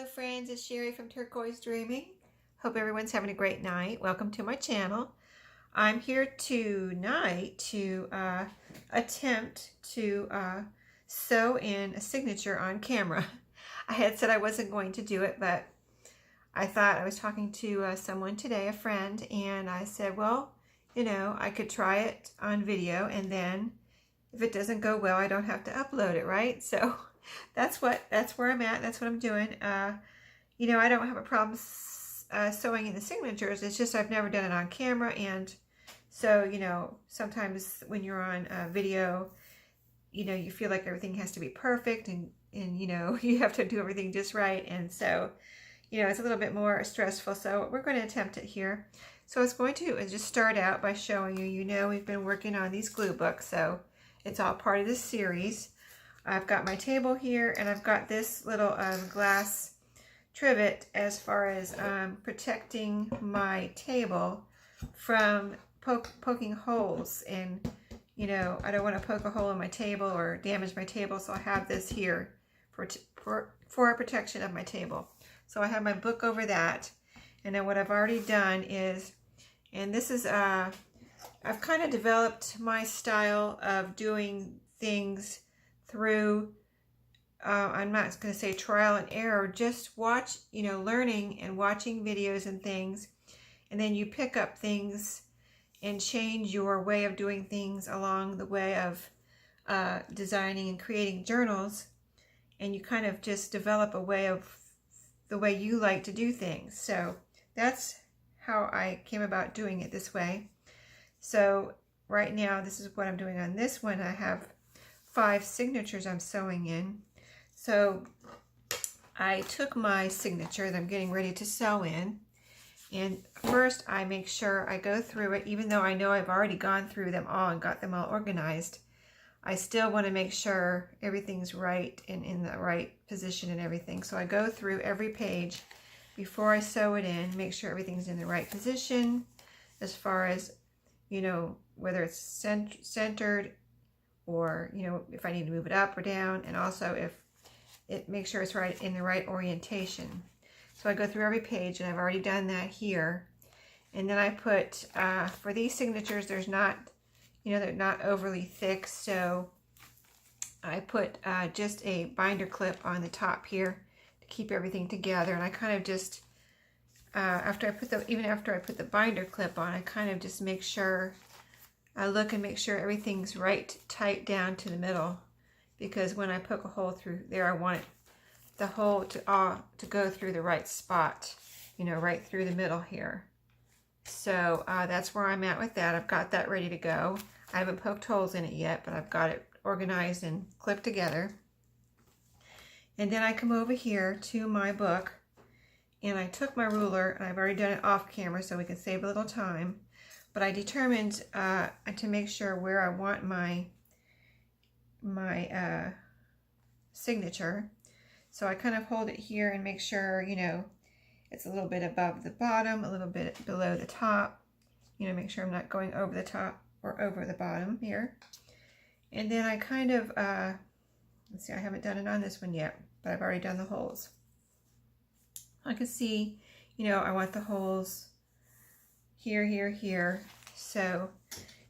Hello friends, it's Sherry from Turquoise Dreaming. Hope everyone's having a great night. Welcome to my channel. I'm here tonight to attempt to sew in a signature on camera. I had said I wasn't going to do it, but I thought I was talking to someone today, a friend, and I said, well, you know, I could try it on video, and then if it doesn't go well, I don't have to upload it, right? So that's where I'm at. That's what I'm doing. You know, I don't have a problem sewing in the signatures. It's just I've never done it on camera, and so, you know, sometimes when you're on video, you know, you feel like everything has to be perfect, and you know, you have to do everything just right, and so, you know, it's a little bit more stressful. So we're going to attempt it here. So I was going to just start out by showing you, you know, we've been working on these glue books, so it's all part of this series. I've got my table here, and I've got this little glass trivet as far as protecting my table from poking holes. And, you know, I don't want to poke a hole in my table or damage my table, so I have this here for protection of my table. So I have my book over that. And then what I've already done is, and this is, I've kind of developed my style of doing things through, I'm not going to say trial and error, just watch, you know, learning and watching videos and things, and then you pick up things and change your way of doing things along the way of designing and creating journals, and you kind of just develop a way of the way you like to do things. So that's how I came about doing it this way. So right now, this is what I'm doing on this one. I have 5 signatures I'm sewing in. So I took my signature that I'm getting ready to sew in, and first I make sure I go through it. Even though I know I've already gone through them all and got them all organized, I still want to make sure everything's right and in the right position and everything. So I go through every page before I sew it in, make sure everything's in the right position as far as, you know, whether it's centered, or, you know, if I need to move it up or down, and also if it makes sure it's right in the right orientation. So I go through every page, and I've already done that here. And then I put, for these signatures, there's not, you know, they're not overly thick, so I put just a binder clip on the top here to keep everything together. And I kind of just, even after I put the binder clip on, I kind of just make sure, I look and make sure everything's right tight down to the middle, because when I poke a hole through there, I want the hole to go through the right spot, you know, right through the middle here. So that's where I'm at with that. I've got that ready to go. I haven't poked holes in it yet, but I've got it organized and clipped together. And then I come over here to my book, and I took my ruler, and I've already done it off camera so we can save a little time. But I determined to make sure where I want my signature. So I kind of hold it here and make sure, you know, it's a little bit above the bottom, a little bit below the top. You know, make sure I'm not going over the top or over the bottom here. And then I kind of, let's see, I haven't done it on this one yet, but I've already done the holes. I can see, you know, I want the holes here, here, here. So,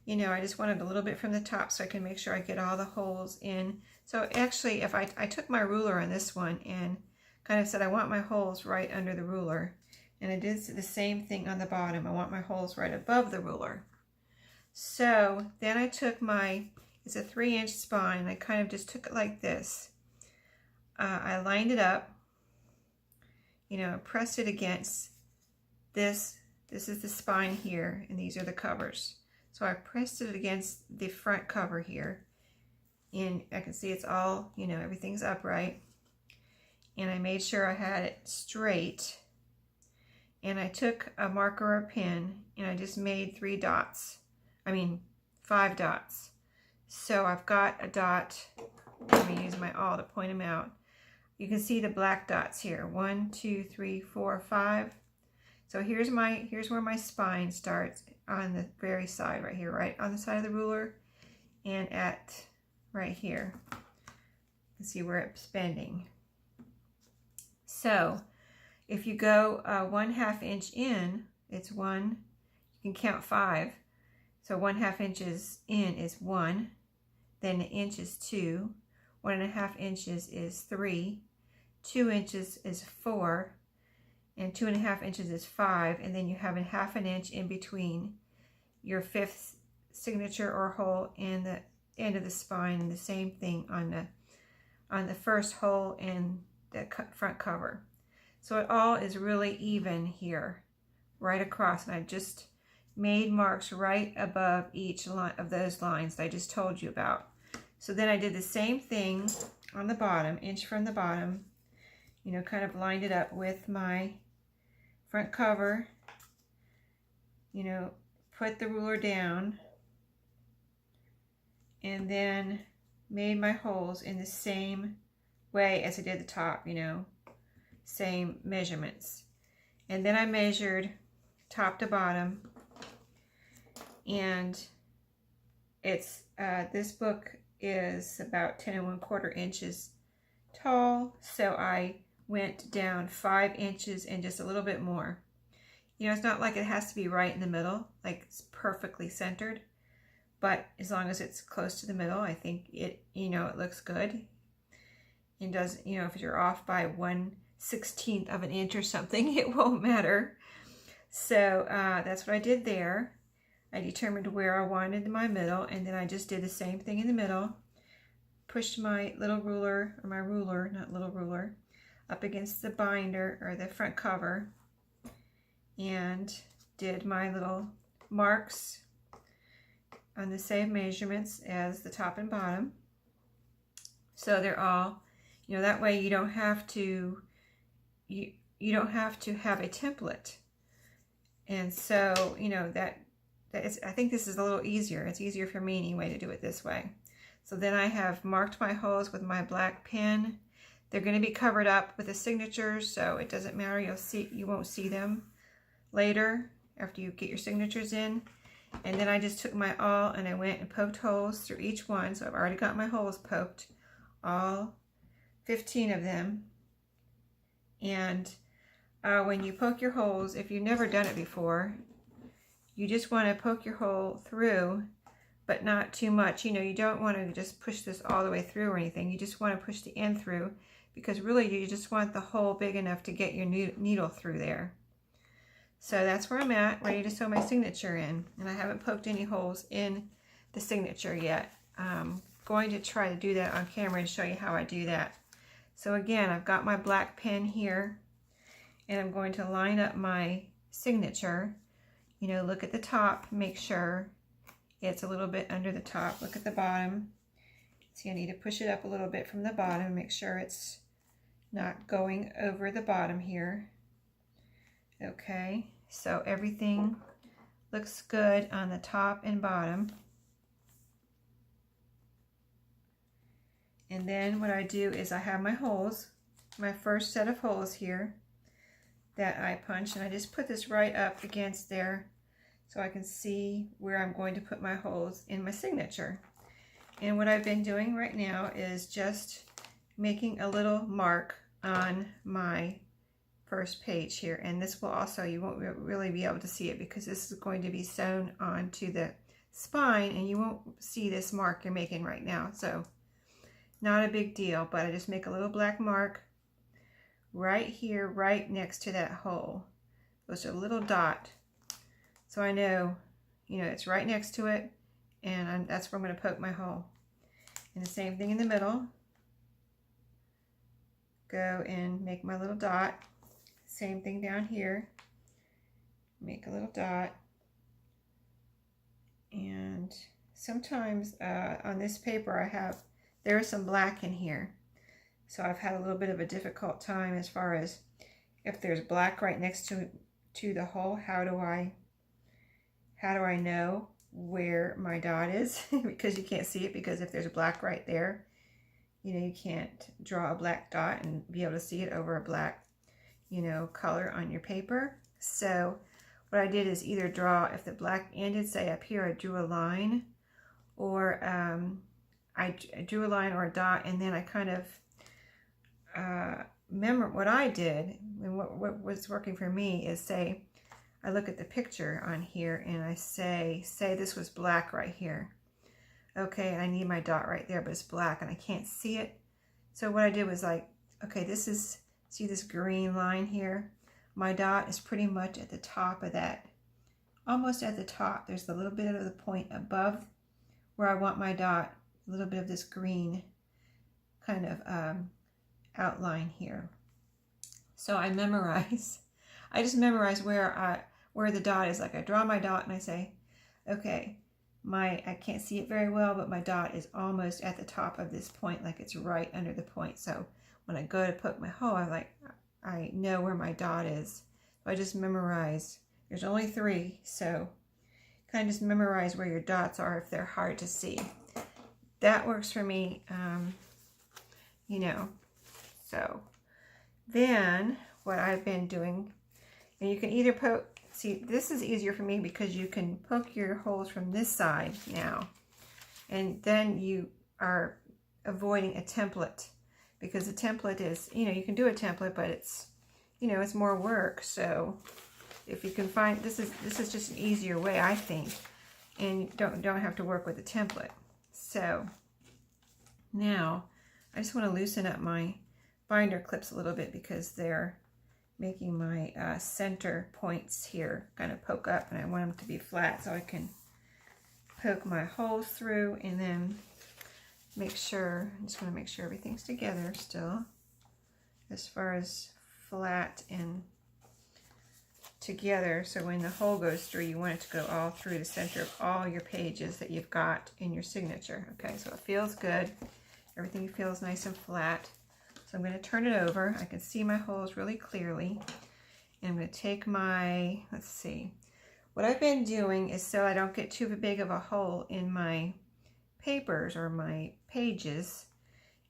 you know, I just wanted a little bit from the top so I can make sure I get all the holes in. So actually, if I took my ruler on this one and kind of said I want my holes right under the ruler, and I did the same thing on the bottom. I want my holes right above the ruler. So then I took it's a 3-inch spine, and I kind of just took it like this. I lined it up, you know, pressed it against this. This is the spine here, and these are the covers. So I pressed it against the front cover here, and I can see it's all, you know, everything's upright. And I made sure I had it straight. And I took a marker or a pen, and I just made 5 dots. So I've got a dot. Let me use my awl to point them out. You can see the black dots here. 1, 2, 3, 4, 5. So here's where my spine starts, on the very side right here, right on the side of the ruler, and at right here. You can see where it's bending. So if you go 1/2 inch in, it's 1, you can count 5. So 1/2 inches in is 1, then an inch is 2, 1.5 inches is 3, 2 inches is 4, and 2.5 inches is 5, and then you have 1/2 inch in between your 5th signature or hole and the end of the spine, and the same thing on the first hole in the front cover. So it all is really even here, right across, and I just made marks right above each line of those lines that I just told you about. So then I did the same thing on the bottom, inch from the bottom, you know, kind of lined it up with my front cover, you know, put the ruler down, and then made my holes in the same way as I did the top, you know, same measurements. And then I measured top to bottom, and it's this book is about 10 1/4 inches tall, so I went down 5 inches and just a little bit more. You know, it's not like it has to be right in the middle, like it's perfectly centered, but as long as it's close to the middle, I think it, you know, it looks good. And does, you know, if you're off by 1/16 of an inch or something, it won't matter. So that's what I did there. I determined where I wanted my middle, and then I just did the same thing in the middle. Pushed my little ruler, or my ruler, not little ruler, up against the binder or the front cover, and did my little marks on the same measurements as the top and bottom. So they're all, you know, that way you don't have to, you don't have to have a template. And so, you know, that is, I think this is a little easier. It's easier for me anyway to do it this way. So then I have marked my holes with my black pen. They're going to be covered up with the signatures, so it doesn't matter. You won't see them later after you get your signatures in. And then I just took my awl and I went and poked holes through each one. So I've already got my holes poked, all 15 of them. And when you poke your holes, if you've never done it before, you just want to poke your hole through, but not too much. You know, you don't want to just push this all the way through or anything. You just want to push the end through, because really you just want the hole big enough to get your needle through there. So that's where I'm at, ready to sew my signature in. And I haven't poked any holes in the signature yet. I'm going to try to do that on camera and show you how I do that. So again, I've got my black pen here, and I'm going to line up my signature. You know, look at the top, make sure it's a little bit under the top. Look at the bottom. See, I need to push it up a little bit from the bottom, make sure it's not going over the bottom here. Okay, so everything looks good on the top and bottom. And then what I do is I have my holes, my first set of holes here that I punch, and I just put this right up against there so I can see where I'm going to put my holes in my signature. And what I've been doing right now is just making a little mark on my first page here, and this will also, you won't really be able to see it because this is going to be sewn onto the spine, and you won't see this mark you're making right now, so not a big deal. But I just make a little black mark right here, right next to that hole. There's a little dot, so I know, you know, it's right next to it, and that's where I'm going to poke my hole. And the same thing in the middle. Go and make my little dot. Same thing down here. Make a little dot. And sometimes on this paper there is some black in here. So I've had a little bit of a difficult time as far as if there's black right next to the hole, how do I know where my dot is? Because you can't see it, because if there's black right there, you know, you can't draw a black dot and be able to see it over a black, you know, color on your paper. So what I did is either draw, if the black ended, say up here, I drew a line, or I drew a line or a dot, and then I kind of what I did and what was working for me is say, I look at the picture on here and I say this was black right here. Okay, I need my dot right there, but it's black and I can't see it. So what I did was like, okay, this is, see this green line here? My dot is pretty much at the top of that, almost at the top. There's a little bit of the point above where I want my dot, a little bit of this green kind of outline here. So I memorize. I just memorize where the dot is. Like I draw my dot and I say, okay, I can't see it very well, but my dot is almost at the top of this point, like it's right under the point. So when I go to poke my hole, I know where my dot is. So I just memorize. There's only 3, so kind of just memorize where your dots are if they're hard to see. That works for me, you know. So then what I've been doing, and you can either poke, see this is easier for me because you can poke your holes from this side now, and then you are avoiding a template, because the template is, you know, you can do a template, but it's, you know, it's more work. So if you can find, this is just an easier way, I think, and you don't have to work with a template. So now I just want to loosen up my binder clips a little bit because they're making my center points here kind of poke up, and I want them to be flat so I can poke my holes through and then make sure, I just want to make sure everything's together still as far as flat and together. So when the hole goes through, you want it to go all through the center of all your pages that you've got in your signature. Okay, so it feels good. Everything feels nice and flat. So I'm going to turn it over. I can see my holes really clearly. And I'm going to take my, let's see. What I've been doing is, so I don't get too big of a hole in my papers or my pages,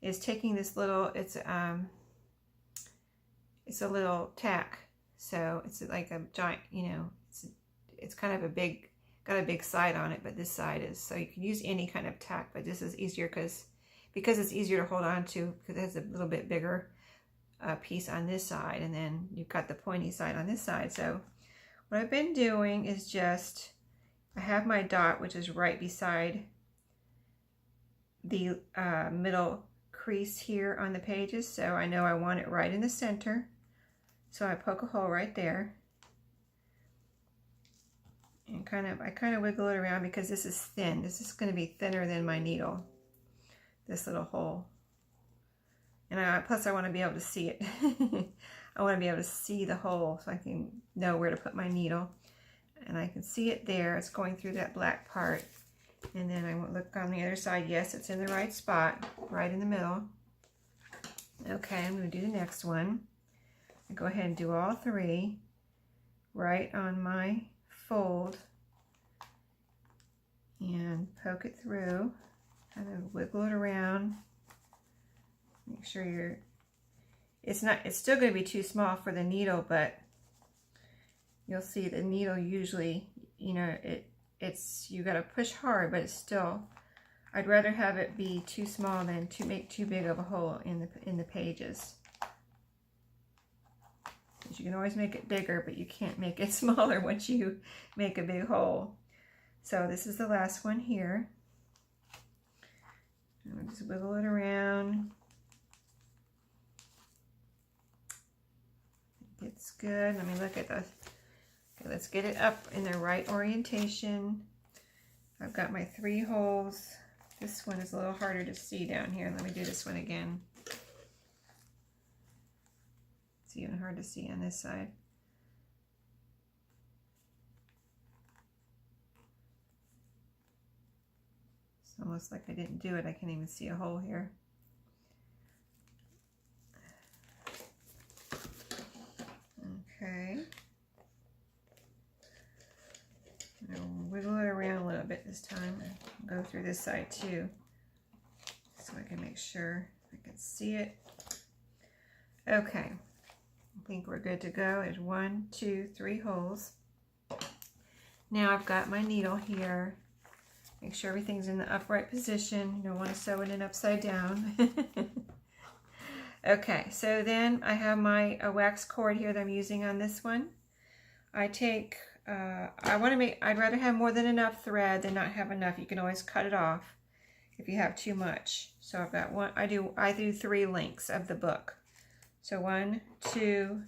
is taking this little, it's a little tack. So it's like a giant, you know, it's kind of a big, got a big side on it, but this side is, so you can use any kind of tack, but this is easier because it's easier to hold on to, because it has a little bit bigger piece on this side, and then you've got the pointy side on this side. So what I've been doing is just, I have my dot, which is right beside the middle crease here on the pages, so I know I want it right in the center. So I poke a hole right there, and I kind of wiggle it around because this is thin. This is going to be thinner than my needle, this little hole. And plus I want to be able to see it. I want to be able to see the hole so I can know where to put my needle. And I can see it there. It's going through that black part. And then I look on the other side. Yes, it's in the right spot, right in the middle. Okay, I'm going to do the next one. I go ahead and do all 3 right on my fold and poke it through, kind of wiggle it around, make sure it's still going to be too small for the needle, but you'll see the needle usually, you know, you got to push hard, but it's still, I'd rather have it be too small than to make too big of a hole in the pages. You can always make it bigger, but you can't make it smaller once you make a big hole. So this is the last one here. I'm just wiggle it around. It's good. Let me look at this. Okay, let's get it up in the right orientation. I've got my 3 holes. This one is a little harder to see down here. Let me do this one again. It's even hard to see on this side. It's almost like I didn't do it. I can't even see a hole here. Okay. I'll wiggle it around a little bit this time. I'll go through this side too, so I can make sure I can see it. Okay. I think we're good to go. There's 1, 2, 3 holes. Now I've got my needle here. Make sure everything's in the upright position. You don't want to sew it in upside down. Okay, so then I have my wax cord here that I'm using on this one. I take, I'd rather have more than enough thread than not have enough. You can always cut it off if you have too much. So I've got one, I do 3 lengths of the book. So 1, 2,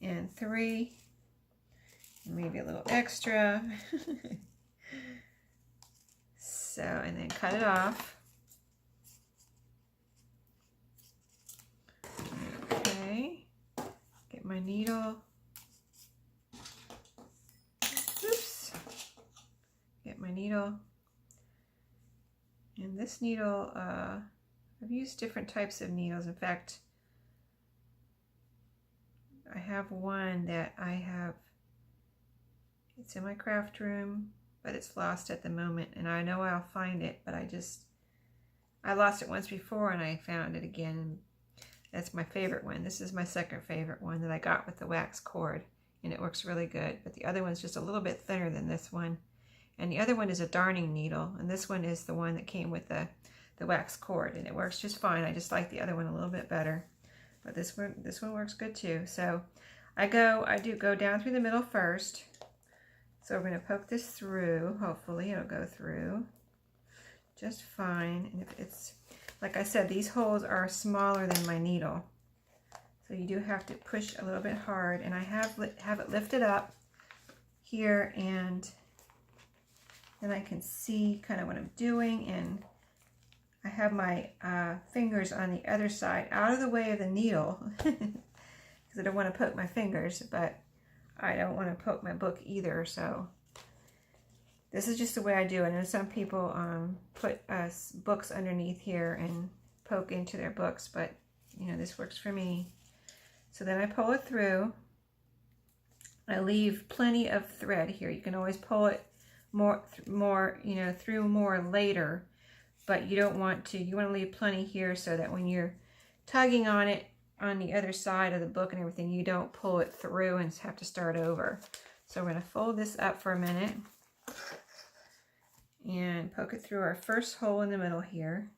and 3, and maybe a little extra. So, and then cut it off. Okay, get my needle. Oops, get my needle. And this needle, I've used different types of needles. In fact, I have one that it's in my craft room, but it's lost at the moment, and I know I'll find it, but I lost it once before and I found it again, and that's my favorite one. This is my second favorite one that I got with the wax cord, and it works really good, but the other one's just a little bit thinner than this one. And the other one is a darning needle, and this one is the one that came with the wax cord, and it works just fine. I just like the other one a little bit better, but this one works good too. So I do go down through the middle first. So we're going to poke this through. Hopefully it'll go through just fine. And if it's, like I said, these holes are smaller than my needle, so you do have to push a little bit hard. And I have it lifted up here, and then I can see kind of what I'm doing, and I have my fingers on the other side out of the way of the needle because I don't want to poke my fingers, but I don't want to poke my book either. So this is just the way I do it. I know some people put books underneath here and poke into their books, but you know, this works for me. So then I pull it through. I leave plenty of thread here. You can always pull it more, you know, through more later, but you don't want to. You want to leave plenty here so that when you're tugging on it on the other side of the book and everything, you don't pull it through and have to start over. So we're going to fold this up for a minute and poke it through our first hole in the middle here,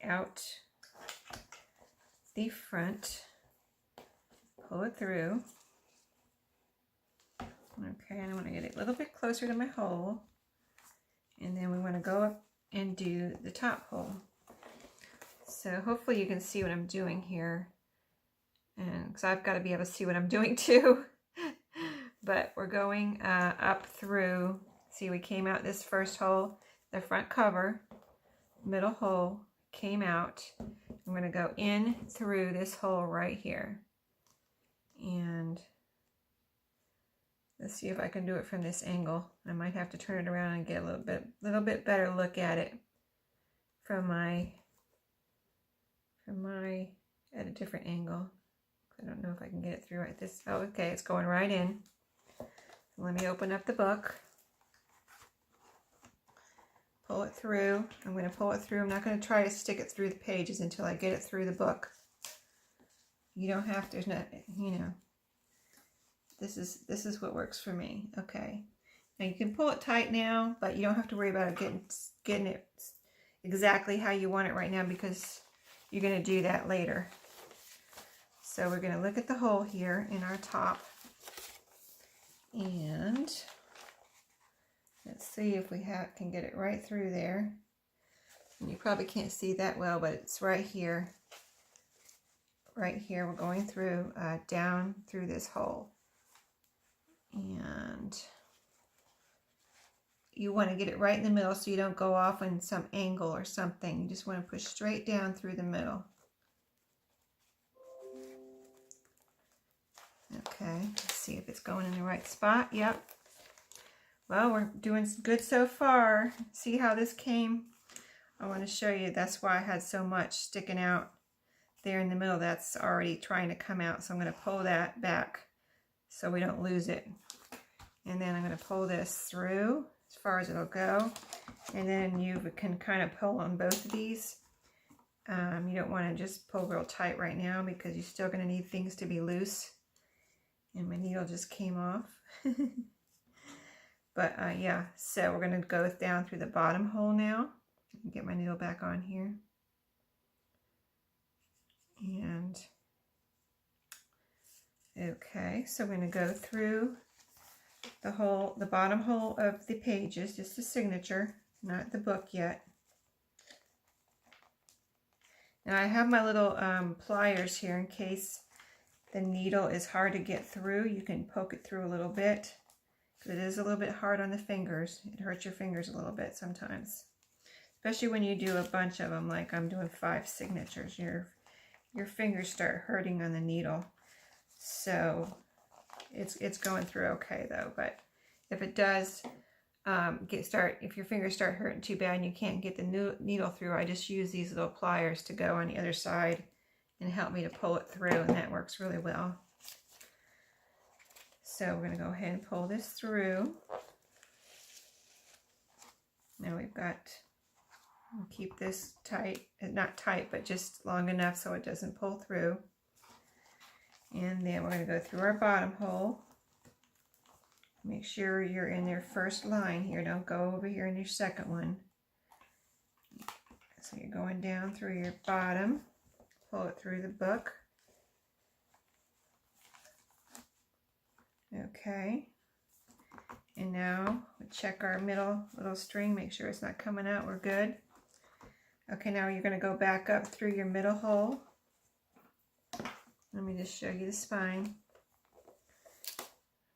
out the front, pull it through. Okay, and I want to get it a little bit closer to my hole, and then we want to go up and do the top hole. So hopefully you can see what I'm doing here, and because I've got to be able to see what I'm doing too. But we're going up through. See, we came out this first hole, the front cover, middle hole came out. I'm going to go in through this hole right here, and let's see if I can do it from this angle. I might have to turn it around and get a little bit better look at it from at a different angle. I don't know if I can get it through right this. Oh, okay, it's going right in. Let me open up the book. Pull it through. I'm going to pull it through. I'm not going to try to stick it through the pages until I get it through the book. You don't have to, there's not, you know, this is what works for me. Okay. Now you can pull it tight now, but you don't have to worry about it getting it exactly how you want it right now, because you're going to do that later. So we're going to look at the hole here in our top, and let's see if we can get it right through there. And you probably can't see that well, but it's right here. Right here, we're going through down through this hole. And you want to get it right in the middle so you don't go off on some angle or something. You just want to push straight down through the middle. Okay, let's see if it's going in the right spot. Yep. Well, we're doing good so far. See how this came? I want to show you. That's why I had so much sticking out there in the middle. That's already trying to come out. So I'm going to pull that back so we don't lose it. And then I'm going to pull this through as far as it'll go. And then you can kind of pull on both of these. You don't want to just pull real tight right now, because you're still going to need things to be loose. And my needle just came off. But yeah, so we're going to go down through the bottom hole now. Get my needle back on here. And okay, so we're going to go through the bottom hole of the pages, just the signature, not the book yet. Now I have my little pliers here in case the needle is hard to get through. You can poke it through a little bit because it is a little bit hard on the fingers. It hurts your fingers a little bit sometimes, especially when you do a bunch of them, like I'm doing 5 signatures. Your fingers start hurting on the needle. So it's going through okay though. But if it does if your fingers start hurting too bad and you can't get the needle through, I just use these little pliers to go on the other side and help me to pull it through, and that works really well. So we're going to go ahead and pull this through. Now we've got, we'll keep this tight, not tight, but just long enough so it doesn't pull through. And then we're going to go through our bottom hole. Make sure you're in your first line here. Don't go over here in your second one. So you're going down through your bottom. Pull it through the book. Okay. And now we check our middle little string. Make sure it's not coming out. We're good. Okay, now you're going to go back up through your middle hole. Let me just show you the spine.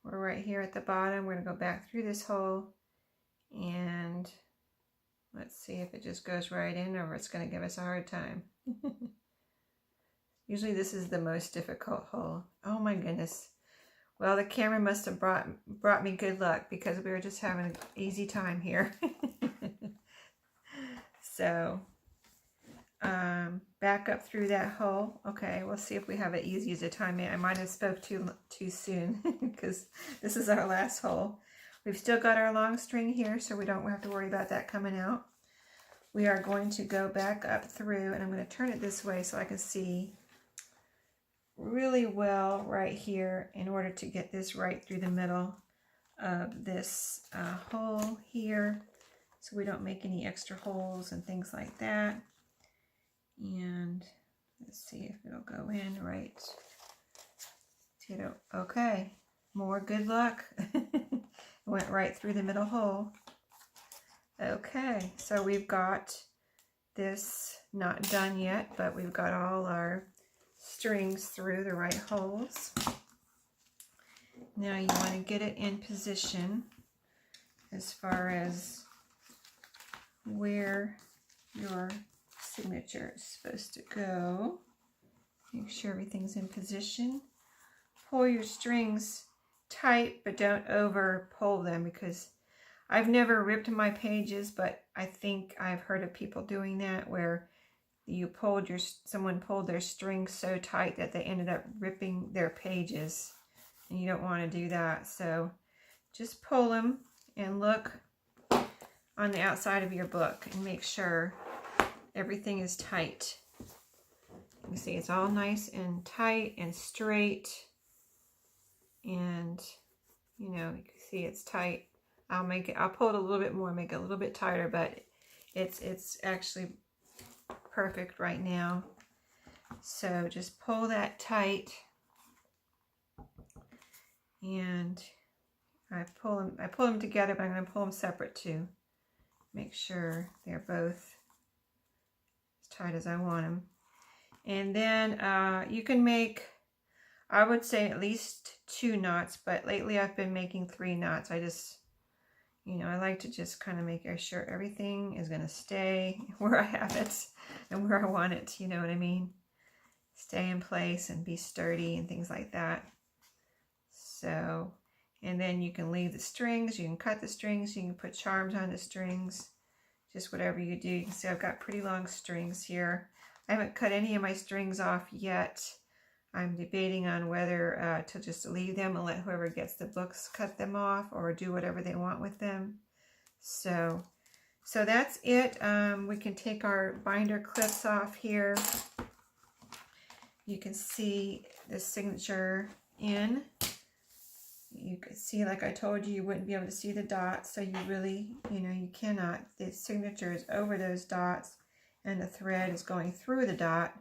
We're right here at the bottom. We're going to go back through this hole, and let's see if it just goes right in or it's going to give us a hard time. Usually this is the most difficult hole. Oh my goodness. Well, the camera must have brought me good luck because we were just having an easy time here. So back up through that hole. Okay, we'll see if we have it easy as a time. I might have spoke too soon because this is our last hole. We've still got our long string here, so we don't have to worry about that coming out. We are going to go back up through, and I'm going to turn it this way so I can see really well right here in order to get this right through the middle of this hole here, so we don't make any extra holes and things like that. And let's see if it'll go in right. Okay, more good luck. It went right through the middle hole. Okay, so we've got this not done yet, but we've got all our strings through the right holes. Now you want to get it in position as far as where your signature is supposed to go. Make sure everything's in position. Pull your strings tight, but don't over pull them, because I've never ripped my pages, but I think I've heard of people doing that where someone pulled their strings so tight that they ended up ripping their pages, and you don't want to do that. So just pull them and look on the outside of your book and make sure everything is tight. You see it's all nice and tight and straight, and you can see it's tight. I'll pull it a little bit more, make it a little bit tighter, but it's actually perfect right now. So just pull that tight, and I pull them together, but I'm going to pull them separate too. Make sure they're both as tight as I want them. And then you can make, I would say, at least 2 knots, but lately I've been making 3 knots. I just, I like to just kind of make sure everything is going to stay where I have it and where I want it, you know what I mean? Stay in place and be sturdy and things like that. So, and then you can leave the strings, you can cut the strings, you can put charms on the strings, just whatever you do. You can see I've got pretty long strings here. I haven't cut any of my strings off yet. I'm debating on whether to just leave them and let whoever gets the books cut them off, or do whatever they want with them. So that's it. We can take our binder clips off here. You can see the signature in. You can see, like I told you, you wouldn't be able to see the dots, so you really, you cannot. The signature is over those dots, and the thread is going through the dot.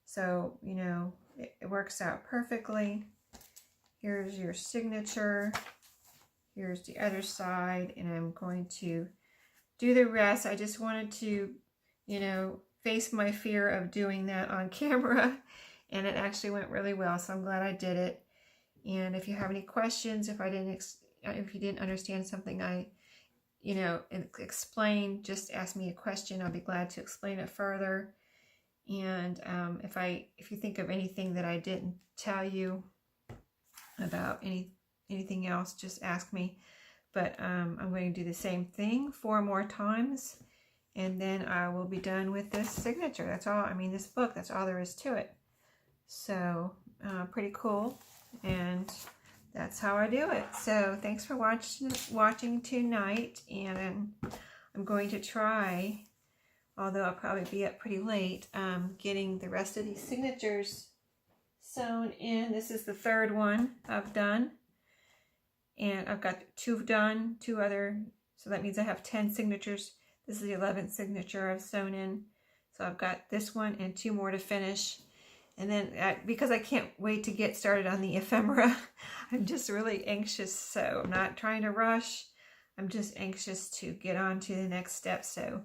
So, you know, it works out perfectly. Here's your signature. Here's the other side, and I'm going to do the rest. I just wanted to, you know, face my fear of doing that on camera, and it actually went really well, so I'm glad I did it. And if you have any questions, if you didn't understand something I, you know, explain, just ask me a question. I'll be glad to explain it further. And if you think of anything that I didn't tell you about anything else, just ask me. But I'm going to do the same thing 4 more times, and then I will be done with this signature. That's all. I mean, this book. That's all there is to it. So pretty cool, and that's how I do it. So thanks for watching tonight, and I'm going to try, although I'll probably be up pretty late, getting the rest of these signatures sewn in. This is the 3rd one I've done, and I've got 2 done, 2 other, so that means I have 10 signatures. This is the 11th signature I've sewn in, so I've got this one and 2 more to finish. And then, because I can't wait to get started on the ephemera, I'm just really anxious, so I'm not trying to rush. I'm just anxious to get on to the next step, so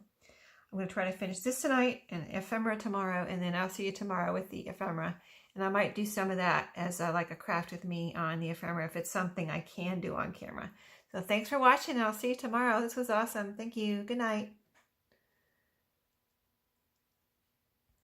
I'm going to try to finish this tonight and ephemera tomorrow, and then I'll see you tomorrow with the ephemera. And I might do some of that as like a craft with me on the ephemera if it's something I can do on camera. So thanks for watching, and I'll see you tomorrow. This was awesome. Thank you. Good night.